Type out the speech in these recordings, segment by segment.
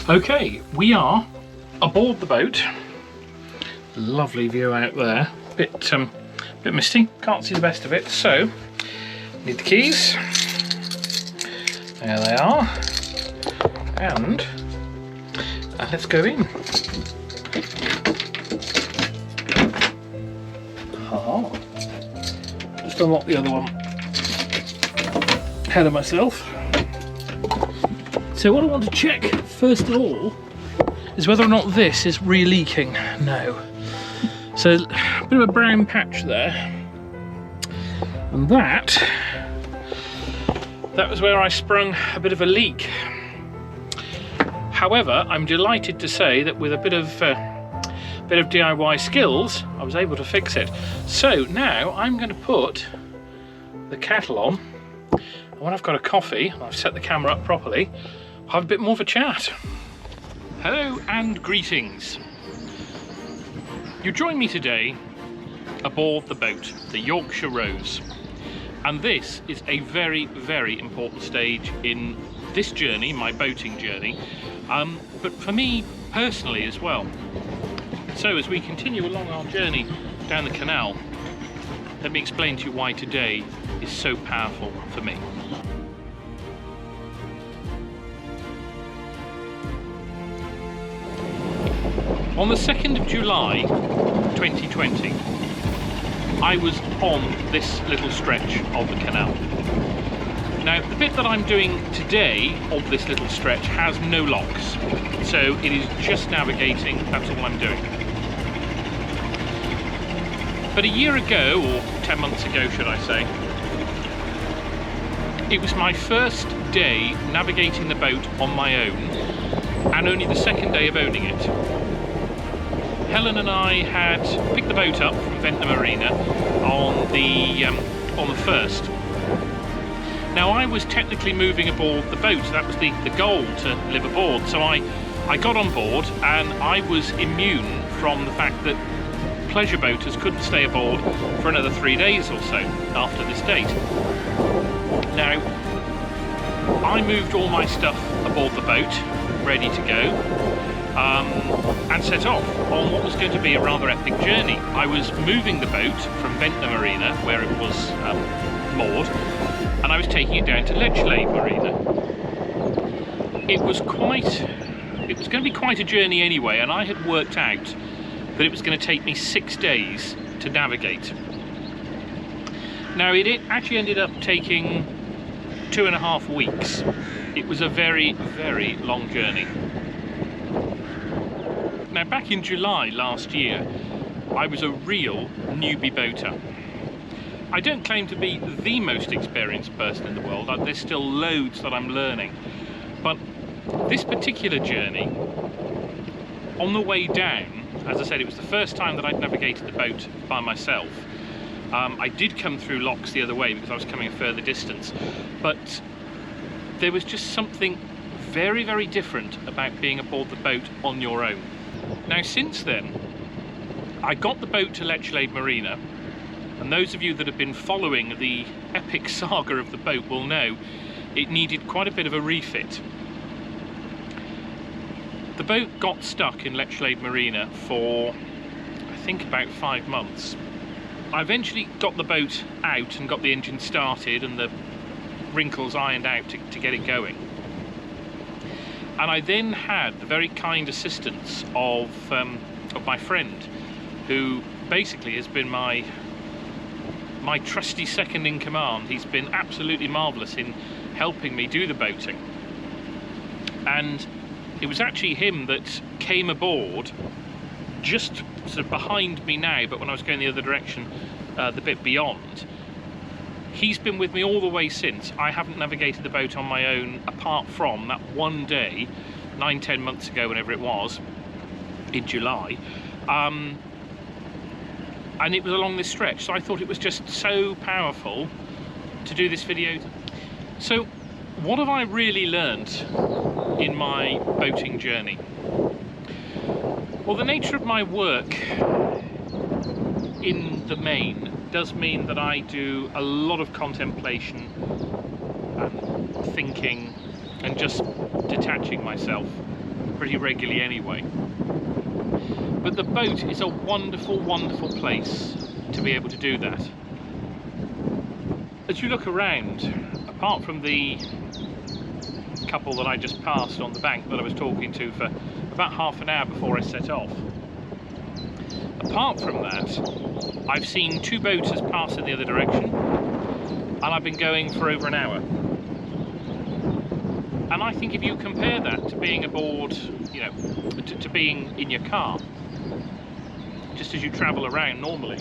Okay, we are aboard the boat. Lovely view out there. Bit misty, can't see the best of it. So, need the keys. There they are. And let's go in. Just unlock the other one. Ahead of myself. So what I want to check first of all is whether or not this is re-leaking. No. So a bit of a brown patch there. And that was where I sprung a bit of a leak. However, I'm delighted to say that with a bit of DIY skills, I was able to fix it. So now I'm going to put the kettle on, and when I've got a coffee, and I've set the camera up properly, I'll have a bit more of a chat. Hello and greetings. You join me today aboard the boat, the Yorkshire Rose. And this is a very, very important stage in this journey, my boating journey, but for me personally as well. So as we continue along our journey down the canal, let me explain to you why today is so powerful for me. On the 2nd of July 2020, I was on this little stretch of the canal. Now, the bit that I'm doing today of this little stretch has no locks, so it is just navigating, that's all I'm doing. But a year ago, or 10 months ago should I say, it was my first day navigating the boat on my own, and only the second day of owning it. Helen and I had picked the boat up from Ventnor Marina on the 1st. Now I was technically moving aboard the boat, that was the goal, to live aboard. So I got on board and I was immune from the fact that pleasure boaters couldn't stay aboard for another 3 days or so after this date. Now, I moved all my stuff aboard the boat, ready to go. And set off on what was going to be a rather epic journey. I was moving the boat from Ventnor Marina, where it was moored, and I was taking it down to Lechlade Marina. It was going to be quite a journey anyway, and I had worked out that it was going to take me 6 days to navigate. Now it actually ended up taking 2.5 weeks. It was a very, very long journey. Now back in July last year, I was a real newbie boater. I don't claim to be the most experienced person in the world, there's still loads that I'm learning. But this particular journey, on the way down, as I said, it was the first time that I'd navigated the boat by myself. I did come through locks the other way because I was coming a further distance, but there was just something very, very different about being aboard the boat on your own. Now since then, I got the boat to Lechlade Marina, and those of you that have been following the epic saga of the boat will know it needed quite a bit of a refit. The boat got stuck in Lechlade Marina for, I think, about 5 months. I eventually got the boat out and got the engine started and the wrinkles ironed out to get it going. And I then had the very kind assistance of my friend, who basically has been my trusty second in command. He's been absolutely marvellous in helping me do the boating. And it was actually him that came aboard just sort of behind me now, but when I was going the other direction, the bit beyond. He's been with me all the way since. I haven't navigated the boat on my own apart from that one day, 9-10 months ago, whenever it was, in July. And it was along this stretch, so I thought it was just so powerful to do this video. So, what have I really learned in my boating journey? Well, the nature of my work in the main does mean that I do a lot of contemplation and thinking and just detaching myself. pretty regularly anyway. But the boat is a wonderful, wonderful place to be able to do that. As you look around, apart from the couple that I just passed on the bank that I was talking to for about half an hour before I set off, apart from that, I've seen 2 boaters pass in the other direction, and I've been going for over an hour. And I think if you compare that to being aboard, you know, to being in your car, just as you travel around normally,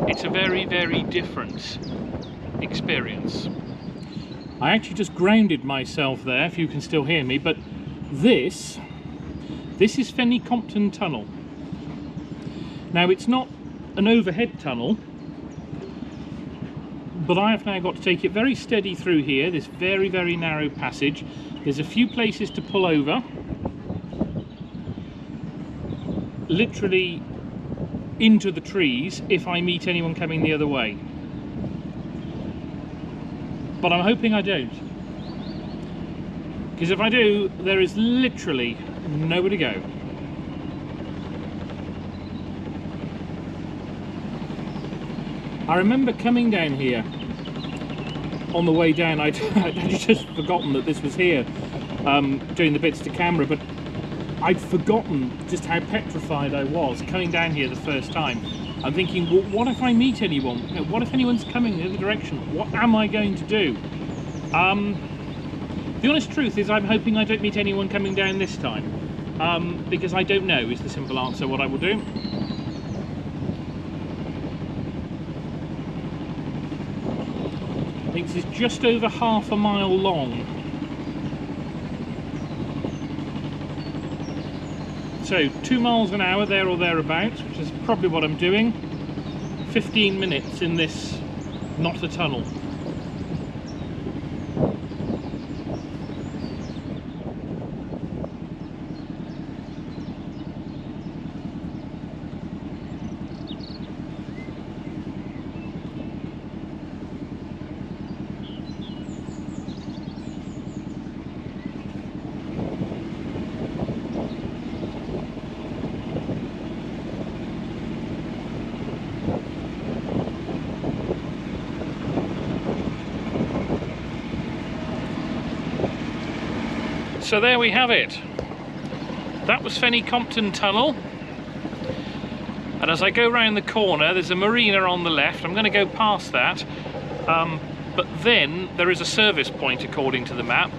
it's a very, very different experience. I actually just grounded myself there, if you can still hear me, but this is Fenny Compton Tunnel. Now, it's not an overhead tunnel, but I have now got to take it very steady through here, this very, very narrow passage. There's a few places to pull over, literally into the trees if I meet anyone coming the other way. But I'm hoping I don't, because if I do, there is literally nowhere to go. I remember coming down here on the way down. I'd just forgotten that this was here, doing the bits to camera, but I'd forgotten just how petrified I was coming down here the first time. I'm thinking, well, what if I meet anyone? You know, what if anyone's coming the other direction? What am I going to do? The honest truth is I'm hoping I don't meet anyone coming down this time, because I don't know is the simple answer what I will do. I think this is just over half a mile long. So 2 miles an hour there or thereabouts, which is probably what I'm doing. 15 minutes in this not a tunnel. So there we have it. That was Fenny Compton Tunnel. And as I go round the corner, there's a marina on the left. I'm going to go past that. But then there is a service point according to the map.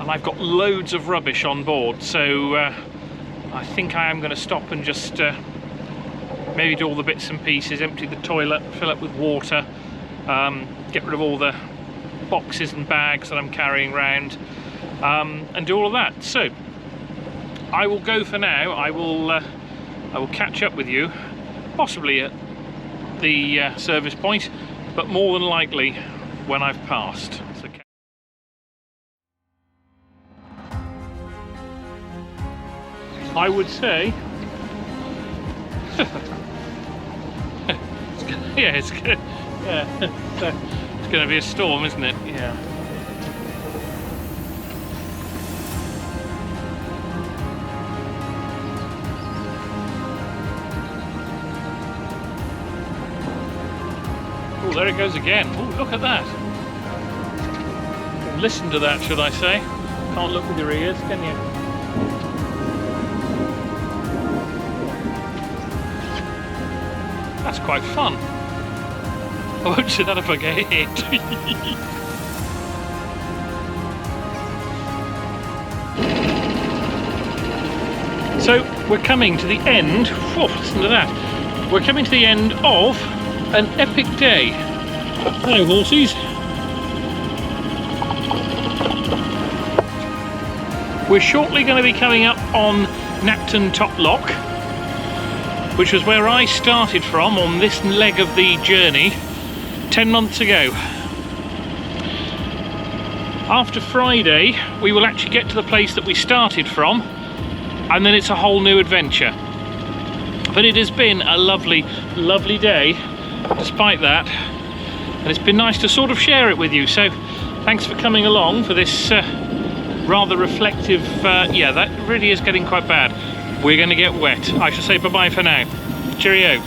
And I've got loads of rubbish on board. So I think I am going to stop and just maybe do all the bits and pieces, empty the toilet, fill up with water, get rid of all the boxes and bags that I'm carrying around. And do all of that. So I will go for now. I will catch up with you, possibly at the service point, but more than likely when I've passed. So I would say it's going to be a storm, isn't it? Yeah. Oh, there it goes again. Oh, look at that. Listen to that, should I say. Can't look with your ears, can you? That's quite fun. I won't say that if I get hit. So, we're coming to the end. Whoa, listen to that. We're coming to the end of an epic day. Hello, horses. We're shortly going to be coming up on Napton Top Lock, which was where I started from on this leg of the journey 10 months ago. After Friday, we will actually get to the place that we started from, and then it's a whole new adventure. But it has been a lovely, lovely day despite that, and it's been nice to sort of share it with you. So thanks for coming along for this rather reflective, yeah, that really is getting quite bad. We're going to get wet. I shall say bye-bye for now. Cheerio.